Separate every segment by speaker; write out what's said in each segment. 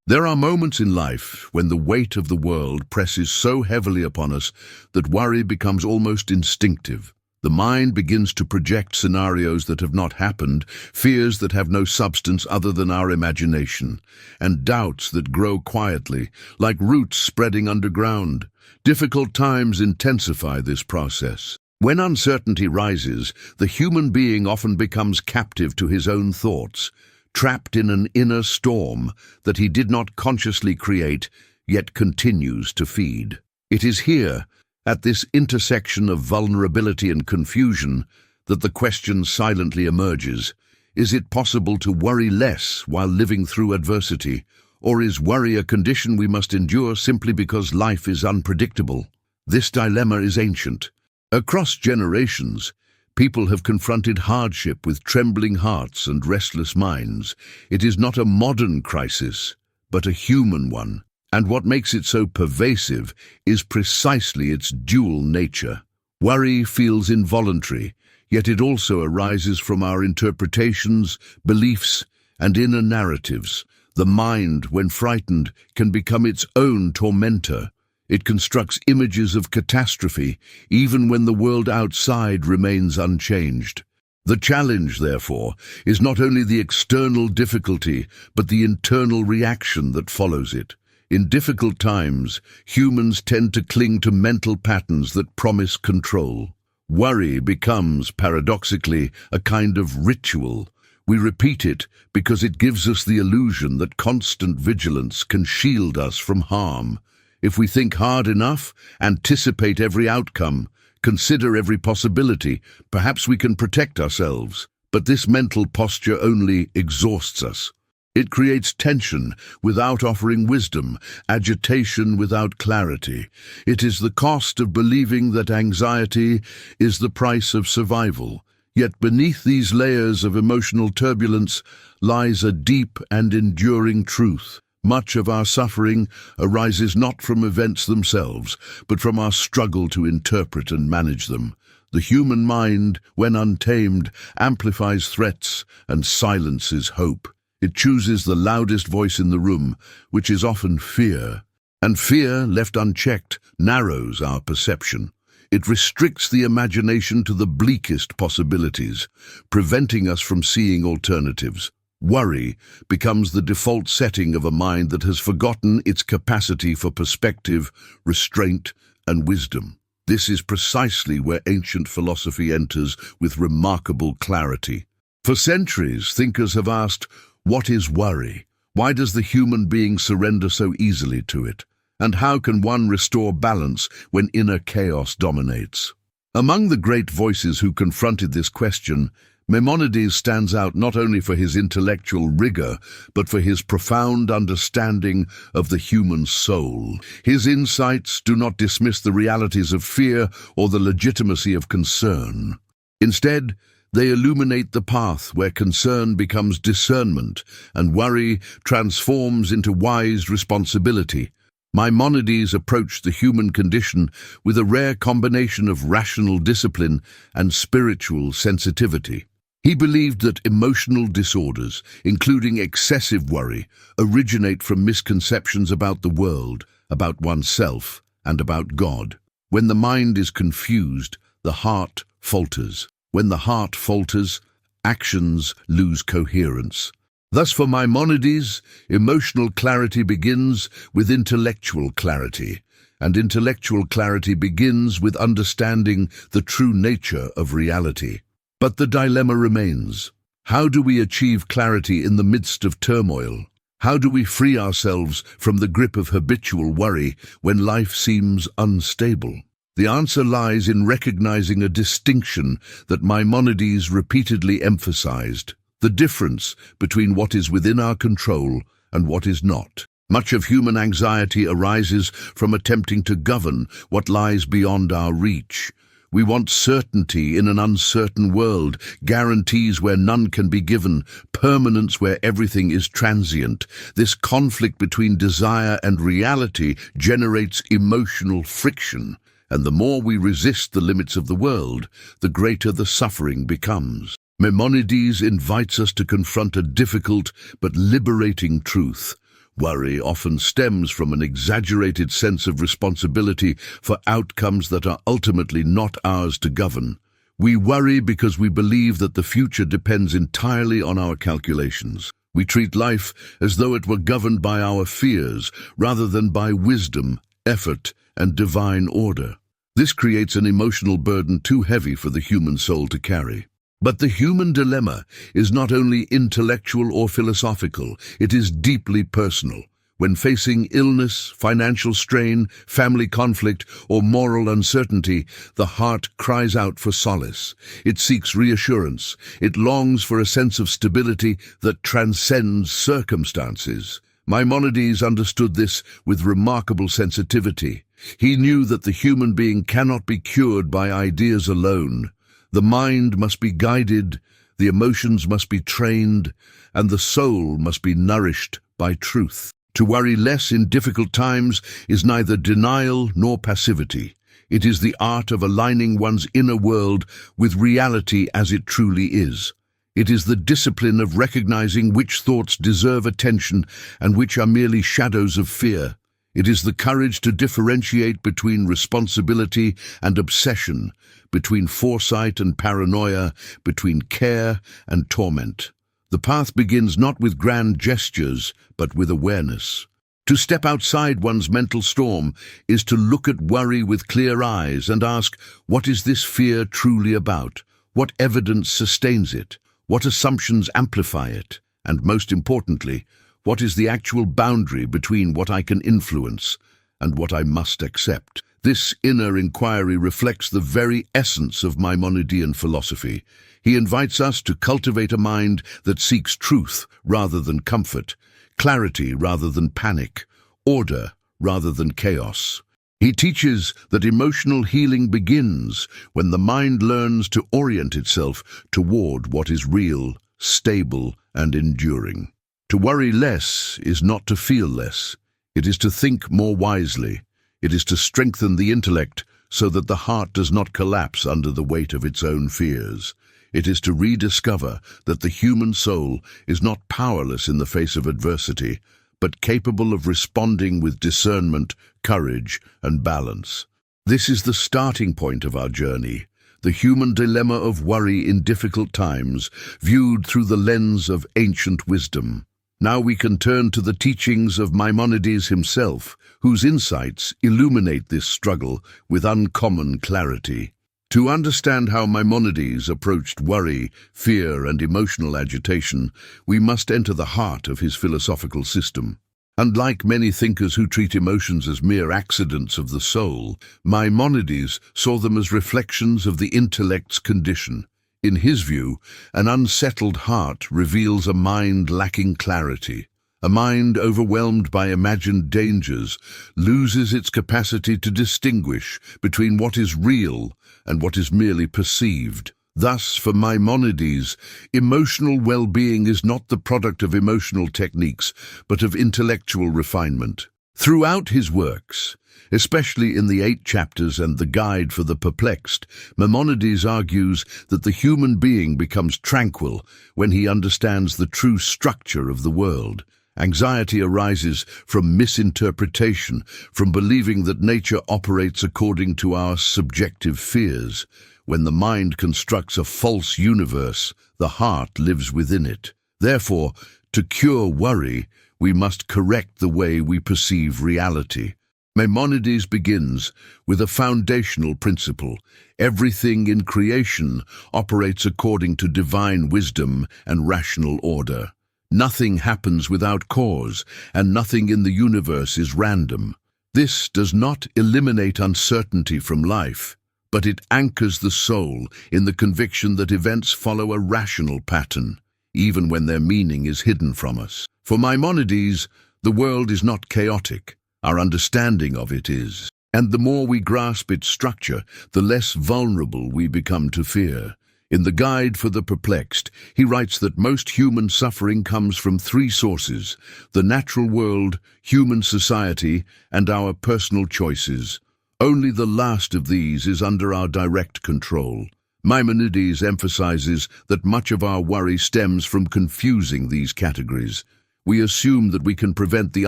Speaker 1: There are moments in life when the weight of the world presses so heavily upon us that worry becomes almost instinctive. The mind begins to project scenarios that have not happened, fears that have no substance other than our imagination, and doubts that grow quietly, like roots spreading underground. Difficult times intensify this process. When uncertainty rises, the human being often becomes captive to his own thoughts, trapped in an inner storm that he did not consciously create, yet continues to feed. It is here, at this intersection of vulnerability and confusion, that the question silently emerges: is it possible to worry less while living through adversity, or is worry a condition we must endure simply because life is unpredictable? This dilemma is ancient. Across generations, people have confronted hardship with trembling hearts and restless minds. It is not a modern crisis, but a human one. And what makes it so pervasive is precisely its dual nature. Worry feels involuntary, yet it also arises from our interpretations, beliefs, and inner narratives. The mind, when frightened, can become its own tormentor. It constructs images of catastrophe, even when the world outside remains unchanged. The challenge, therefore, is not only the external difficulty, but the internal reaction that follows it. In difficult times, humans tend to cling to mental patterns that promise control. Worry becomes, paradoxically, a kind of ritual. We repeat it because it gives us the illusion that constant vigilance can shield us from harm. If we think hard enough, anticipate every outcome, consider every possibility, perhaps we can protect ourselves. But this mental posture only exhausts us. It creates tension without offering wisdom, agitation without clarity. It is the cost of believing that anxiety is the price of survival. Yet beneath these layers of emotional turbulence lies a deep and enduring truth. Much of our suffering arises not from events themselves, but from our struggle to interpret and manage them. The human mind, when untamed, amplifies threats and silences hope. It chooses the loudest voice in the room, which is often fear. And fear, left unchecked, narrows our perception. It restricts the imagination to the bleakest possibilities, preventing us from seeing alternatives. Worry becomes the default setting of a mind that has forgotten its capacity for perspective, restraint, and wisdom. This is precisely where ancient philosophy enters with remarkable clarity. For centuries, thinkers have asked, what is worry? Why does the human being surrender so easily to it? And how can one restore balance when inner chaos dominates? Among the great voices who confronted this question, Maimonides stands out not only for his intellectual rigor, but for his profound understanding of the human soul. His insights do not dismiss the realities of fear or the legitimacy of concern. Instead, they illuminate the path where concern becomes discernment and worry transforms into wise responsibility. Maimonides approached the human condition with a rare combination of rational discipline and spiritual sensitivity. He believed that emotional disorders, including excessive worry, originate from misconceptions about the world, about oneself, and about God. When the mind is confused, the heart falters. When the heart falters, actions lose coherence. Thus, for Maimonides, emotional clarity begins with intellectual clarity, and intellectual clarity begins with understanding the true nature of reality. But the dilemma remains. How do we achieve clarity in the midst of turmoil? How do we free ourselves from the grip of habitual worry when life seems unstable? The answer lies in recognizing a distinction that Maimonides repeatedly emphasized: the difference between what is within our control and what is not. Much of human anxiety arises from attempting to govern what lies beyond our reach. We want certainty in an uncertain world, guarantees where none can be given, permanence where everything is transient. This conflict between desire and reality generates emotional friction, and the more we resist the limits of the world, the greater the suffering becomes. Maimonides invites us to confront a difficult but liberating truth. Worry often stems from an exaggerated sense of responsibility for outcomes that are ultimately not ours to govern. We worry because we believe that the future depends entirely on our calculations. We treat life as though it were governed by our fears rather than by wisdom, effort, and divine order. This creates an emotional burden too heavy for the human soul to carry. But the human dilemma is not only intellectual or philosophical, it is deeply personal. When facing illness, financial strain, family conflict, or moral uncertainty, the heart cries out for solace. It seeks reassurance. It longs for a sense of stability that transcends circumstances. Maimonides understood this with remarkable sensitivity. He knew that the human being cannot be cured by ideas alone. The mind must be guided, the emotions must be trained, and the soul must be nourished by truth. To worry less in difficult times is neither denial nor passivity. It is the art of aligning one's inner world with reality as it truly is. It is the discipline of recognizing which thoughts deserve attention and which are merely shadows of fear. It is the courage to differentiate between responsibility and obsession, between foresight and paranoia, between care and torment. The path begins not with grand gestures, but with awareness. To step outside one's mental storm is to look at worry with clear eyes and ask, what is this fear truly about? What evidence sustains it? What assumptions amplify it? And most importantly, what is the actual boundary between what I can influence and what I must accept? This inner inquiry reflects the very essence of Maimonidean philosophy. He invites us to cultivate a mind that seeks truth rather than comfort, clarity rather than panic, order rather than chaos. He teaches that emotional healing begins when the mind learns to orient itself toward what is real, stable, and enduring. To worry less is not to feel less. It is to think more wisely. It is to strengthen the intellect so that the heart does not collapse under the weight of its own fears. It is to rediscover that the human soul is not powerless in the face of adversity, but capable of responding with discernment, courage, and balance. This is the starting point of our journey, the human dilemma of worry in difficult times, viewed through the lens of ancient wisdom. Now we can turn to the teachings of Maimonides himself, whose insights illuminate this struggle with uncommon clarity. To understand how Maimonides approached worry, fear, and emotional agitation, we must enter the heart of his philosophical system. Unlike many thinkers who treat emotions as mere accidents of the soul, Maimonides saw them as reflections of the intellect's condition. In his view, an unsettled heart reveals a mind lacking clarity. A mind overwhelmed by imagined dangers loses its capacity to distinguish between what is real and what is merely perceived. Thus, for Maimonides, emotional well-being is not the product of emotional techniques, but of intellectual refinement. Throughout his works, especially in the 8 chapters and the Guide for the Perplexed, Maimonides argues that the human being becomes tranquil when he understands the true structure of the world. Anxiety arises from misinterpretation, from believing that nature operates according to our subjective fears. When the mind constructs a false universe, the heart lives within it. Therefore, to cure worry, we must correct the way we perceive reality. Maimonides begins with a foundational principle. Everything in creation operates according to divine wisdom and rational order. Nothing happens without cause, and nothing in the universe is random. This does not eliminate uncertainty from life, but it anchors the soul in the conviction that events follow a rational pattern, even when their meaning is hidden from us. For Maimonides, the world is not chaotic. Our understanding of it is. And the more we grasp its structure, the less vulnerable we become to fear. In the Guide for the Perplexed, he writes that most human suffering comes from 3 sources: the natural world, human society, and our personal choices. Only the last of these is under our direct control. Maimonides emphasizes that much of our worry stems from confusing these categories. We assume that we can prevent the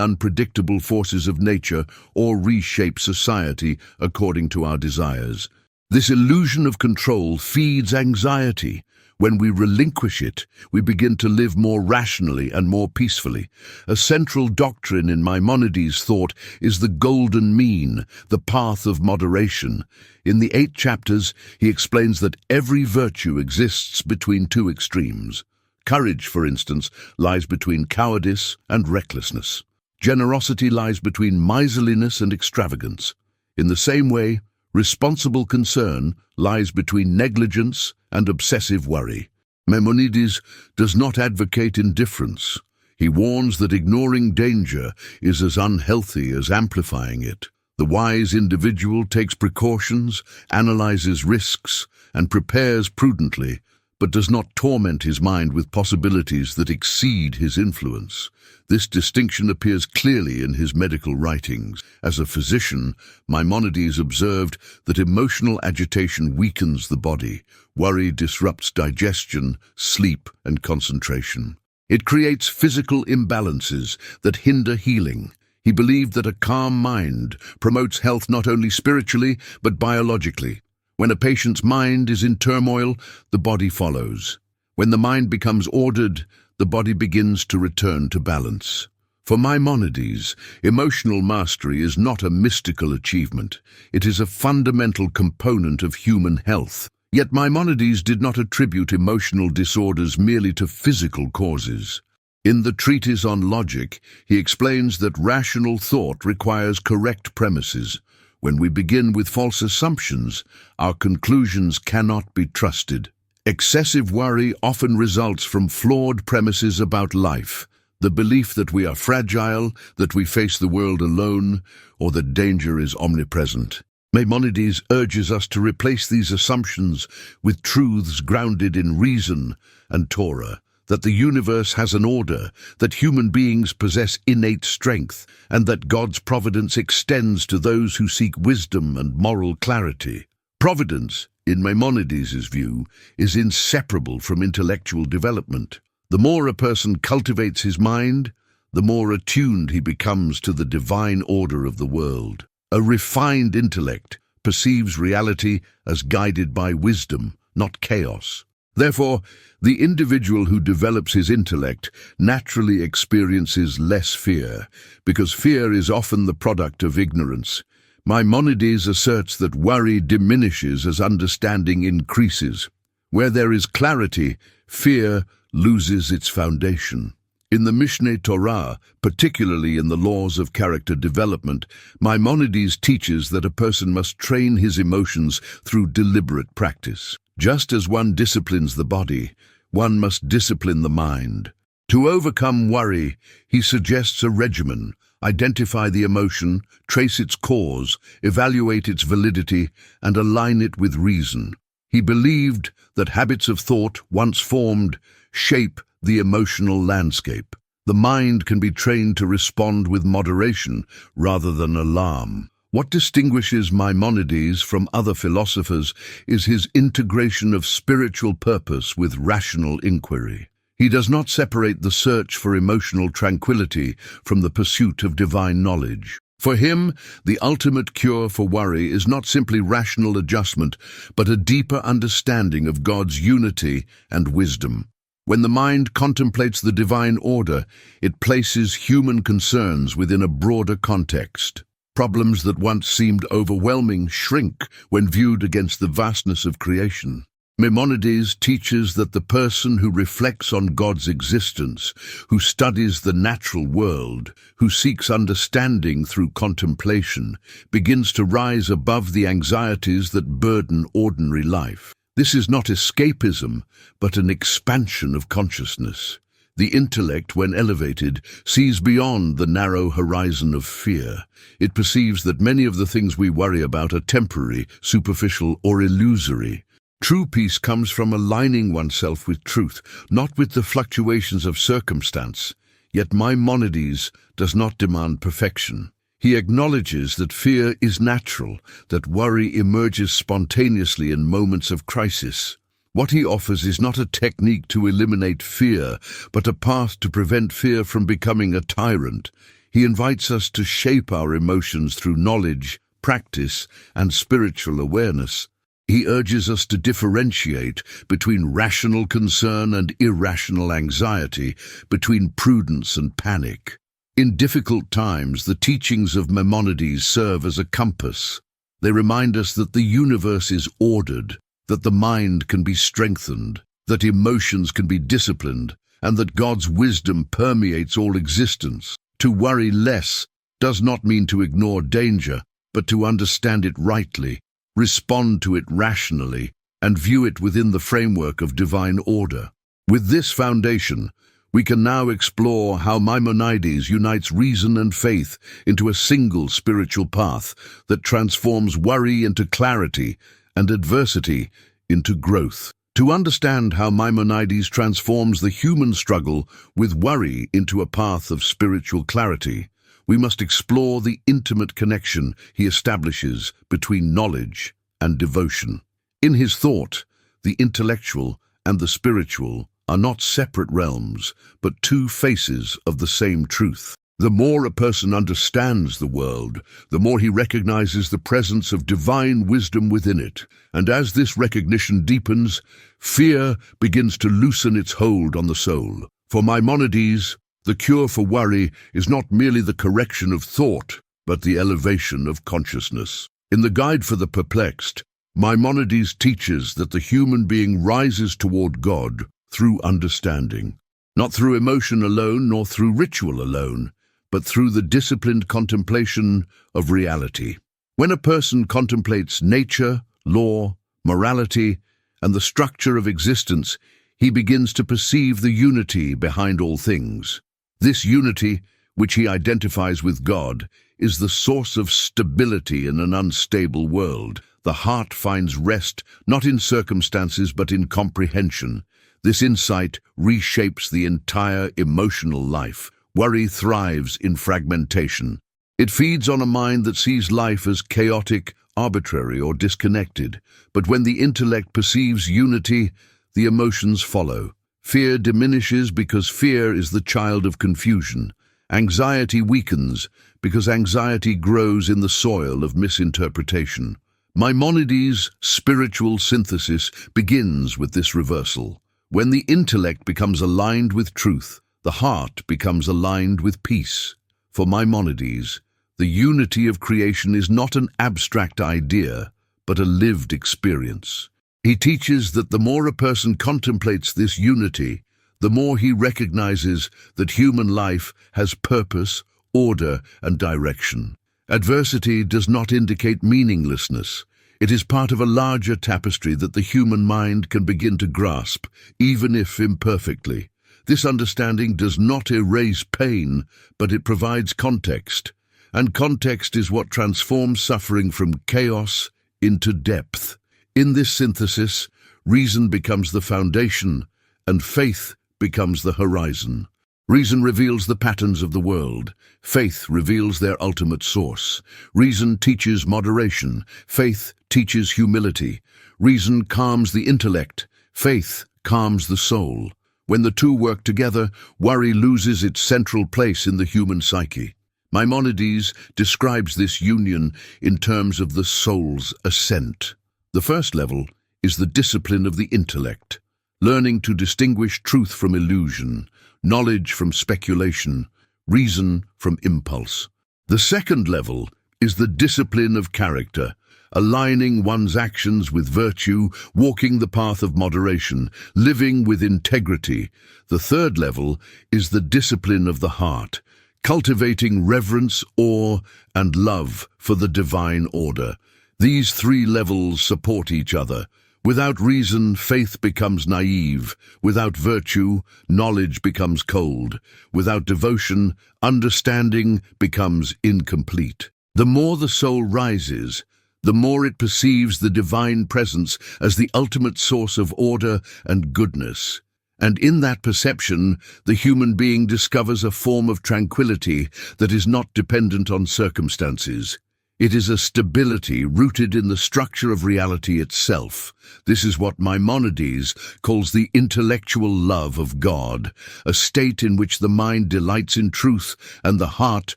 Speaker 1: unpredictable forces of nature or reshape society according to our desires. This illusion of control feeds anxiety. When we relinquish it, we begin to live more rationally and more peacefully. A central doctrine in Maimonides' thought is the golden mean, the path of moderation. In the 8 chapters, he explains that every virtue exists between two extremes. Courage, for instance, lies between cowardice and recklessness. Generosity lies between miserliness and extravagance. In the same way, responsible concern lies between negligence and obsessive worry. Maimonides does not advocate indifference. He warns that ignoring danger is as unhealthy as amplifying it. The wise individual takes precautions, analyzes risks, and prepares prudently, but does not torment his mind with possibilities that exceed his influence. This distinction appears clearly in his medical writings. As a physician, Maimonides observed that emotional agitation weakens the body. Worry disrupts digestion, sleep, and concentration. It creates physical imbalances that hinder healing. He believed that a calm mind promotes health not only spiritually, but biologically. When a patient's mind is in turmoil, the body follows. When the mind becomes ordered, the body begins to return to balance. For Maimonides, emotional mastery is not a mystical achievement. It is a fundamental component of human health. Yet Maimonides did not attribute emotional disorders merely to physical causes. In the treatise on logic, he explains that rational thought requires correct premises. When we begin with false assumptions, our conclusions cannot be trusted. Excessive worry often results from flawed premises about life, the belief that we are fragile, that we face the world alone, or that danger is omnipresent. Maimonides urges us to replace these assumptions with truths grounded in reason and Torah, that the universe has an order, that human beings possess innate strength, and that God's providence extends to those who seek wisdom and moral clarity. Providence, in Maimonides' view, is inseparable from intellectual development. The more a person cultivates his mind, the more attuned he becomes to the divine order of the world. A refined intellect perceives reality as guided by wisdom, not chaos. Therefore, the individual who develops his intellect naturally experiences less fear, because fear is often the product of ignorance. Maimonides asserts that worry diminishes as understanding increases. Where there is clarity, fear loses its foundation. In the Mishneh Torah, particularly in the laws of character development, Maimonides teaches that a person must train his emotions through deliberate practice. Just as one disciplines the body, one must discipline the mind. To overcome worry, he suggests a regimen: identify the emotion, trace its cause, evaluate its validity, and align it with reason. He believed that habits of thought, once formed, shape the emotional landscape. The mind can be trained to respond with moderation rather than alarm. What distinguishes Maimonides from other philosophers is his integration of spiritual purpose with rational inquiry. He does not separate the search for emotional tranquility from the pursuit of divine knowledge. For him, the ultimate cure for worry is not simply rational adjustment, but a deeper understanding of God's unity and wisdom. When the mind contemplates the divine order, it places human concerns within a broader context. Problems that once seemed overwhelming shrink when viewed against the vastness of creation. Maimonides teaches that the person who reflects on God's existence, who studies the natural world, who seeks understanding through contemplation, begins to rise above the anxieties that burden ordinary life. This is not escapism, but an expansion of consciousness. The intellect, when elevated, sees beyond the narrow horizon of fear. It perceives that many of the things we worry about are temporary, superficial, or illusory. True peace comes from aligning oneself with truth, not with the fluctuations of circumstance. Yet Maimonides does not demand perfection. He acknowledges that fear is natural, that worry emerges spontaneously in moments of crisis. What he offers is not a technique to eliminate fear, but a path to prevent fear from becoming a tyrant. He invites us to shape our emotions through knowledge, practice, and spiritual awareness. He urges us to differentiate between rational concern and irrational anxiety, between prudence and panic. In difficult times, the teachings of Maimonides serve as a compass. They remind us that the universe is ordered, that the mind can be strengthened, that emotions can be disciplined, and that God's wisdom permeates all existence. To worry less does not mean to ignore danger, but to understand it rightly, respond to it rationally, and view it within the framework of divine order. With this foundation, we can now explore how Maimonides unites reason and faith into a single spiritual path that transforms worry into clarity and adversity into growth. To understand how Maimonides transforms the human struggle with worry into a path of spiritual clarity, we must explore the intimate connection he establishes between knowledge and devotion. In his thought, the intellectual and the spiritual are not separate realms, but two faces of the same truth. The more a person understands the world, the more he recognizes the presence of divine wisdom within it. And as this recognition deepens, fear begins to loosen its hold on the soul. For Maimonides, the cure for worry is not merely the correction of thought, but the elevation of consciousness. In the Guide for the Perplexed, Maimonides teaches that the human being rises toward God through understanding, not through emotion alone nor through ritual alone, but through the disciplined contemplation of reality. When a person contemplates nature, law, morality, and the structure of existence, he begins to perceive the unity behind all things. This unity, which he identifies with God, is the source of stability in an unstable world. The heart finds rest not in circumstances but in comprehension. This insight reshapes the entire emotional life. Worry thrives in fragmentation. It feeds on a mind that sees life as chaotic, arbitrary, or disconnected. But when the intellect perceives unity, the emotions follow. Fear diminishes because fear is the child of confusion. Anxiety weakens because anxiety grows in the soil of misinterpretation. Maimonides' spiritual synthesis begins with this reversal. When the intellect becomes aligned with truth, the heart becomes aligned with peace. For Maimonides, the unity of creation is not an abstract idea, but a lived experience. He teaches that the more a person contemplates this unity, the more he recognizes that human life has purpose, order, and direction. Adversity does not indicate meaninglessness. It is part of a larger tapestry that the human mind can begin to grasp, even if imperfectly. This understanding does not erase pain, but it provides context. And context is what transforms suffering from chaos into depth. In this synthesis, reason becomes the foundation, and faith becomes the horizon. Reason reveals the patterns of the world. Faith reveals their ultimate source. Reason teaches moderation. Faith teaches humility. Reason calms the intellect. Faith calms the soul. When the two work together, worry loses its central place in the human psyche. Maimonides describes this union in terms of the soul's ascent. The first level is the discipline of the intellect, learning to distinguish truth from illusion, knowledge from speculation, reason from impulse. The second level is the discipline of character, aligning one's actions with virtue, walking the path of moderation, living with integrity. The third level is the discipline of the heart, cultivating reverence, awe, and love for the divine order. These three levels support each other. Without reason, faith becomes naive. Without virtue, knowledge becomes cold. Without devotion, understanding becomes incomplete. The more the soul rises, the more it perceives the divine presence as the ultimate source of order and goodness. And in that perception, the human being discovers a form of tranquility that is not dependent on circumstances. It is a stability rooted in the structure of reality itself. This is what Maimonides calls the intellectual love of God, a state in which the mind delights in truth and the heart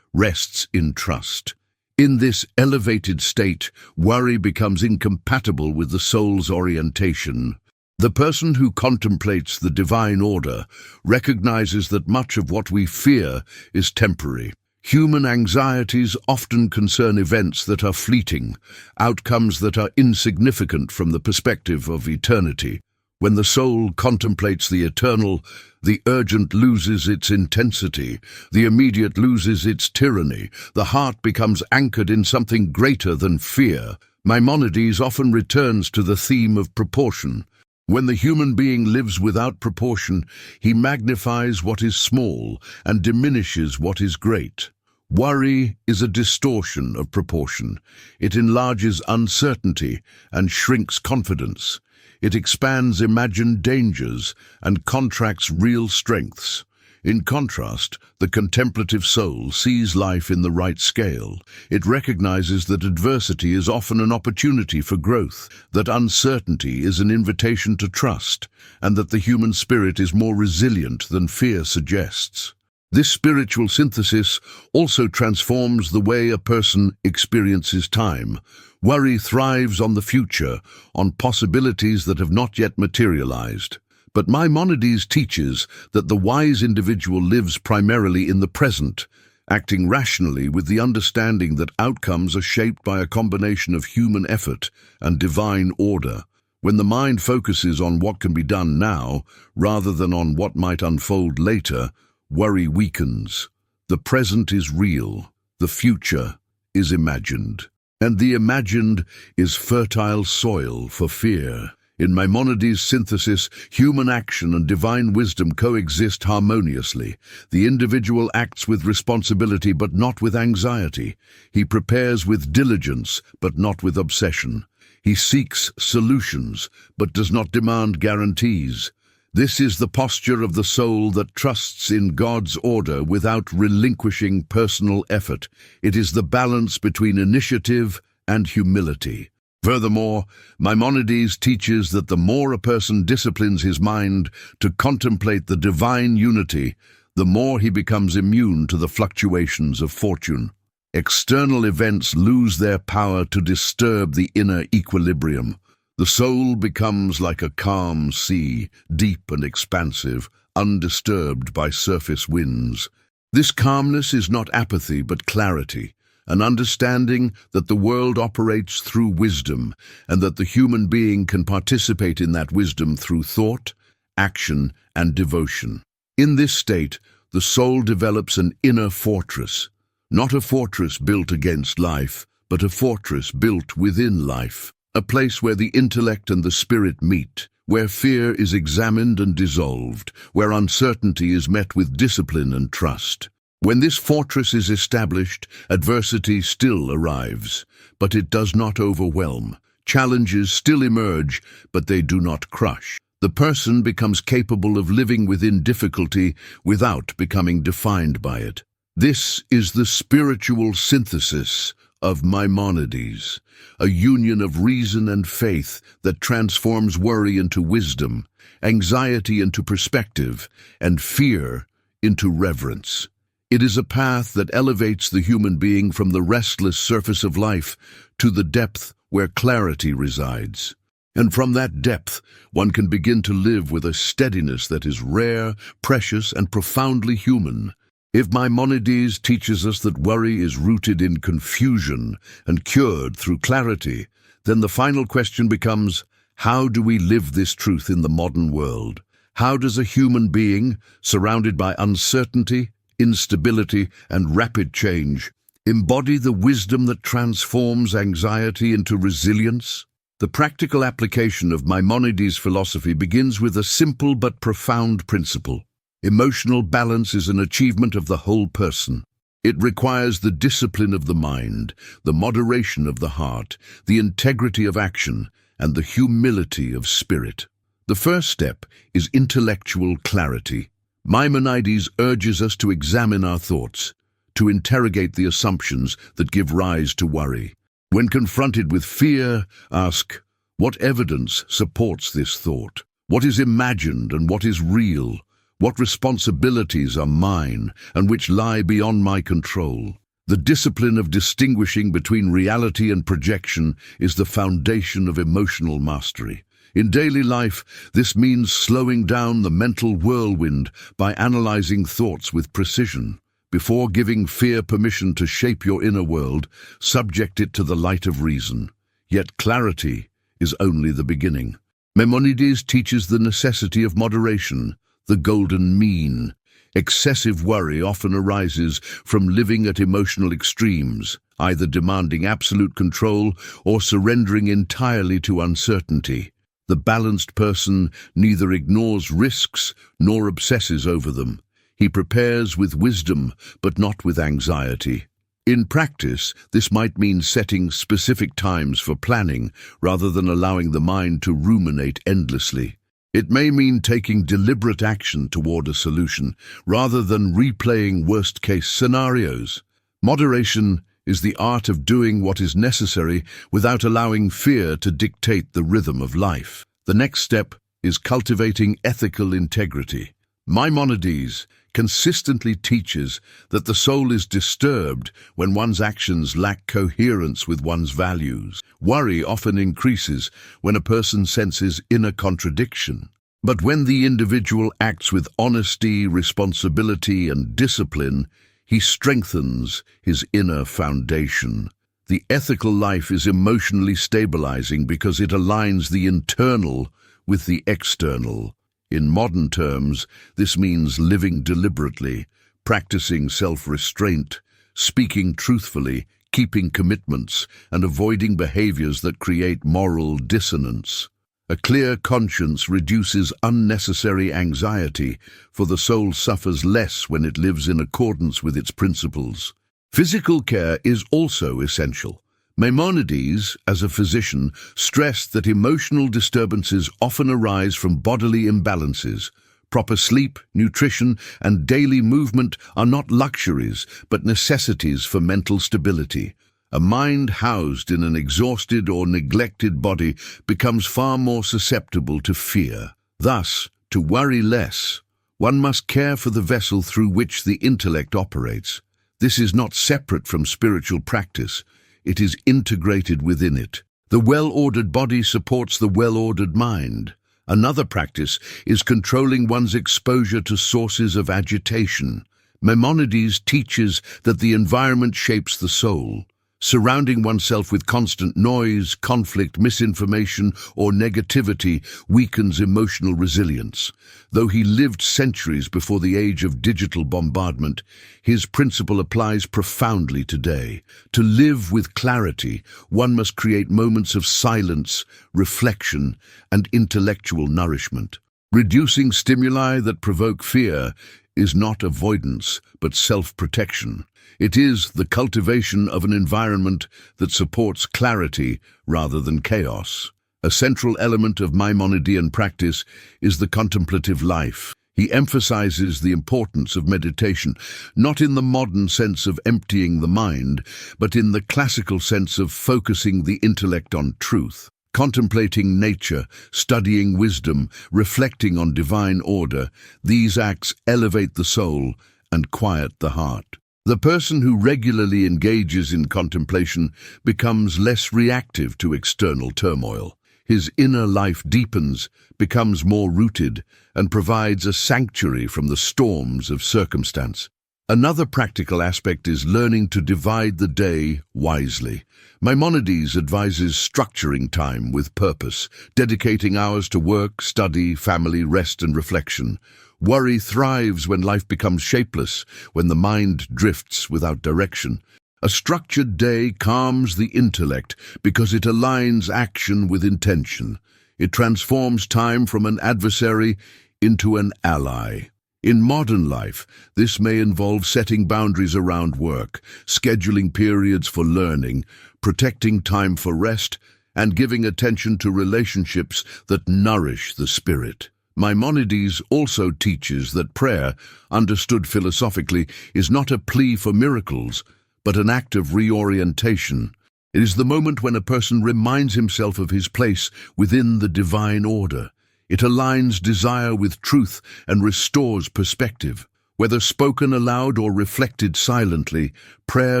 Speaker 1: rests in trust. In this elevated state, worry becomes incompatible with the soul's orientation. The person who contemplates the divine order recognizes that much of what we fear is temporary. Human anxieties often concern events that are fleeting, outcomes that are insignificant from the perspective of eternity. When the soul contemplates the eternal, the urgent loses its intensity, the immediate loses its tyranny, the heart becomes anchored in something greater than fear. Maimonides often returns to the theme of proportion. When the human being lives without proportion, he magnifies what is small and diminishes what is great. Worry is a distortion of proportion. It enlarges uncertainty and shrinks confidence. It expands imagined dangers and contracts real strengths. In contrast, the contemplative soul sees life in the right scale. It recognizes that adversity is often an opportunity for growth, that uncertainty is an invitation to trust, and that the human spirit is more resilient than fear suggests. This spiritual synthesis also transforms the way a person experiences time. Worry thrives on the future, on possibilities that have not yet materialized. But Maimonides teaches that the wise individual lives primarily in the present, acting rationally with the understanding that outcomes are shaped by a combination of human effort and divine order. When the mind focuses on what can be done now, rather than on what might unfold later, worry weakens. The present is real, the future is imagined, and the imagined is fertile soil for fear. In Maimonides' synthesis, human action and divine wisdom coexist harmoniously. The individual acts with responsibility but not with anxiety. He prepares with diligence but not with obsession. He seeks solutions but does not demand guarantees. This is the posture of the soul that trusts in God's order without relinquishing personal effort. It is the balance between initiative and humility. Furthermore, Maimonides teaches that the more a person disciplines his mind to contemplate the divine unity, the more he becomes immune to the fluctuations of fortune. External events lose their power to disturb the inner equilibrium. The soul becomes like a calm sea, deep and expansive, undisturbed by surface winds. This calmness is not apathy but clarity, an understanding that the world operates through wisdom and that the human being can participate in that wisdom through thought, action, and devotion. In this state, the soul develops an inner fortress, not a fortress built against life, but a fortress built within life, a place where the intellect and the spirit meet, where fear is examined and dissolved, where uncertainty is met with discipline and trust. When this fortress is established, adversity still arrives, but it does not overwhelm. Challenges still emerge, but they do not crush. The person becomes capable of living within difficulty without becoming defined by it. This is the spiritual synthesis of Maimonides, a union of reason and faith that transforms worry into wisdom, anxiety into perspective, and fear into reverence. It is a path that elevates the human being from the restless surface of life to the depth where clarity resides. And from that depth, one can begin to live with a steadiness that is rare, precious, and profoundly human. If Maimonides teaches us that worry is rooted in confusion and cured through clarity, then the final question becomes, how do we live this truth in the modern world? How does a human being, surrounded by uncertainty, instability, and rapid change, embody the wisdom that transforms anxiety into resilience? The practical application of Maimonides' philosophy begins with a simple but profound principle. Emotional balance is an achievement of the whole person. It requires the discipline of the mind, the moderation of the heart, the integrity of action, and the humility of spirit. The first step is intellectual clarity. Maimonides urges us to examine our thoughts, to interrogate the assumptions that give rise to worry. When confronted with fear, ask, what evidence supports this thought? What is imagined and what is real? What responsibilities are mine and which lie beyond my control? The discipline of distinguishing between reality and projection is the foundation of emotional mastery. In daily life, this means slowing down the mental whirlwind by analyzing thoughts with precision. Before giving fear permission to shape your inner world, subject it to the light of reason. Yet clarity is only the beginning. Maimonides teaches the necessity of moderation, the golden mean. Excessive worry often arises from living at emotional extremes, either demanding absolute control or surrendering entirely to uncertainty. The balanced person neither ignores risks nor obsesses over them. He prepares with wisdom, but not with anxiety. In practice, this might mean setting specific times for planning rather than allowing the mind to ruminate endlessly. It may mean taking deliberate action toward a solution rather than replaying worst-case scenarios. Moderation is the art of doing what is necessary without allowing fear to dictate the rhythm of life. The next step is cultivating ethical integrity. Maimonides consistently teaches that the soul is disturbed when one's actions lack coherence with one's values. Worry often increases when a person senses inner contradiction. But when the individual acts with honesty, responsibility, and discipline, he strengthens his inner foundation. The ethical life is emotionally stabilizing because it aligns the internal with the external. In modern terms, this means living deliberately, practicing self-restraint, speaking truthfully, keeping commitments, and avoiding behaviors that create moral dissonance. A clear conscience reduces unnecessary anxiety, for the soul suffers less when it lives in accordance with its principles. Physical care is also essential. Maimonides, as a physician, stressed that emotional disturbances often arise from bodily imbalances. Proper sleep, nutrition, and daily movement are not luxuries, but necessities for mental stability. A mind housed in an exhausted or neglected body becomes far more susceptible to fear. Thus, to worry less, one must care for the vessel through which the intellect operates. This is not separate from spiritual practice. It is integrated within it. The well-ordered body supports the well-ordered mind. Another practice is controlling one's exposure to sources of agitation. Maimonides teaches that the environment shapes the soul. Surrounding oneself with constant noise, conflict, misinformation, or negativity weakens emotional resilience. Though he lived centuries before the age of digital bombardment, his principle applies profoundly today. To live with clarity, one must create moments of silence, reflection, and intellectual nourishment. Reducing stimuli that provoke fear is not avoidance, but self-protection. It is the cultivation of an environment that supports clarity rather than chaos. A central element of Maimonidean practice is the contemplative life. He emphasizes the importance of meditation, not in the modern sense of emptying the mind, but in the classical sense of focusing the intellect on truth. Contemplating nature, studying wisdom, reflecting on divine order, these acts elevate the soul and quiet the heart. The person who regularly engages in contemplation becomes less reactive to external turmoil. His inner life deepens, becomes more rooted, and provides a sanctuary from the storms of circumstance. Another practical aspect is learning to divide the day wisely. Maimonides advises structuring time with purpose, dedicating hours to work, study, family, rest, and reflection. Worry thrives when life becomes shapeless, when the mind drifts without direction. A structured day calms the intellect because it aligns action with intention. It transforms time from an adversary into an ally. In modern life, this may involve setting boundaries around work, scheduling periods for learning, protecting time for rest, and giving attention to relationships that nourish the spirit. Maimonides also teaches that prayer, understood philosophically, is not a plea for miracles, but an act of reorientation. It is the moment when a person reminds himself of his place within the divine order. It aligns desire with truth and restores perspective. Whether spoken aloud or reflected silently, prayer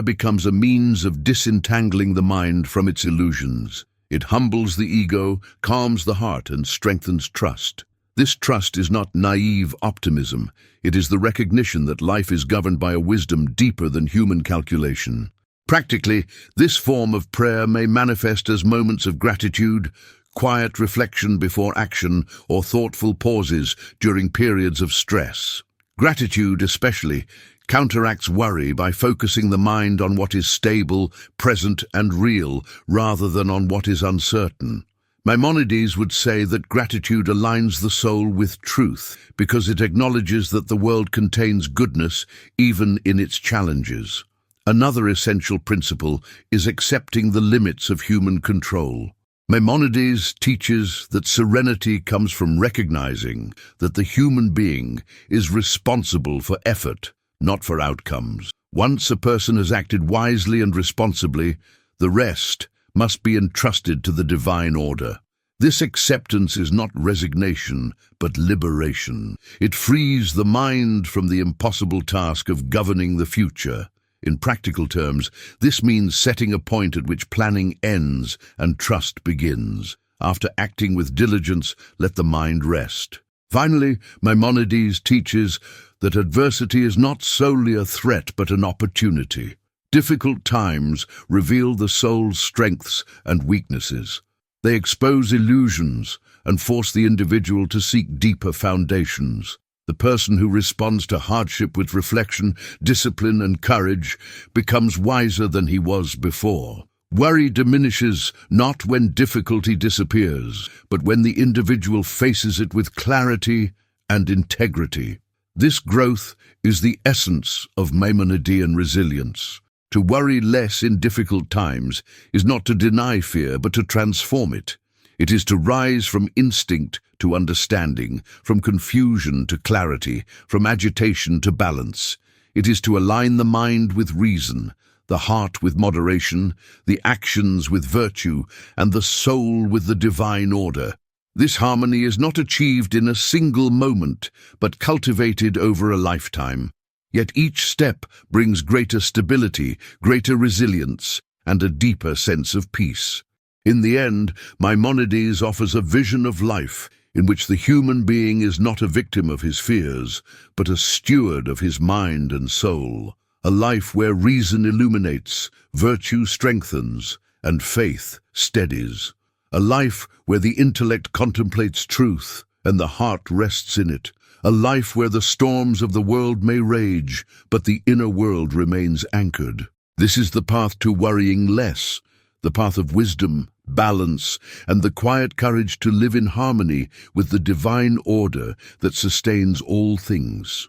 Speaker 1: becomes a means of disentangling the mind from its illusions. It humbles the ego, calms the heart, and strengthens trust. This trust is not naive optimism. It is the recognition that life is governed by a wisdom deeper than human calculation. Practically, this form of prayer may manifest as moments of gratitude, quiet reflection before action, or thoughtful pauses during periods of stress. Gratitude, especially, counteracts worry by focusing the mind on what is stable, present, and real, rather than on what is uncertain. Maimonides would say that gratitude aligns the soul with truth because it acknowledges that the world contains goodness even in its challenges. Another essential principle is accepting the limits of human control. Maimonides teaches that serenity comes from recognizing that the human being is responsible for effort, not for outcomes. Once a person has acted wisely and responsibly, the rest must be entrusted to the divine order. This acceptance is not resignation, but liberation. It frees the mind from the impossible task of governing the future. In practical terms, this means setting a point at which planning ends and trust begins. After acting with diligence, let the mind rest. Finally, Maimonides teaches that adversity is not solely a threat but an opportunity. Difficult times reveal the soul's strengths and weaknesses. They expose illusions and force the individual to seek deeper foundations. The person who responds to hardship with reflection, discipline, and courage becomes wiser than he was before. Worry diminishes not when difficulty disappears, but when the individual faces it with clarity and integrity. This growth is the essence of Maimonidean resilience. To worry less in difficult times is not to deny fear, but to transform it. It is to rise from instinct to understanding, from confusion to clarity, from agitation to balance. It is to align the mind with reason, the heart with moderation, the actions with virtue, and the soul with the divine order. This harmony is not achieved in a single moment, but cultivated over a lifetime. Yet each step brings greater stability, greater resilience, and a deeper sense of peace. In the end, Maimonides offers a vision of life in which the human being is not a victim of his fears, but a steward of his mind and soul. A life where reason illuminates, virtue strengthens, and faith steadies. A life where the intellect contemplates truth and the heart rests in it. A life where the storms of the world may rage, but the inner world remains anchored. This is the path to worrying less, the path of wisdom, balance, and the quiet courage to live in harmony with the divine order that sustains all things.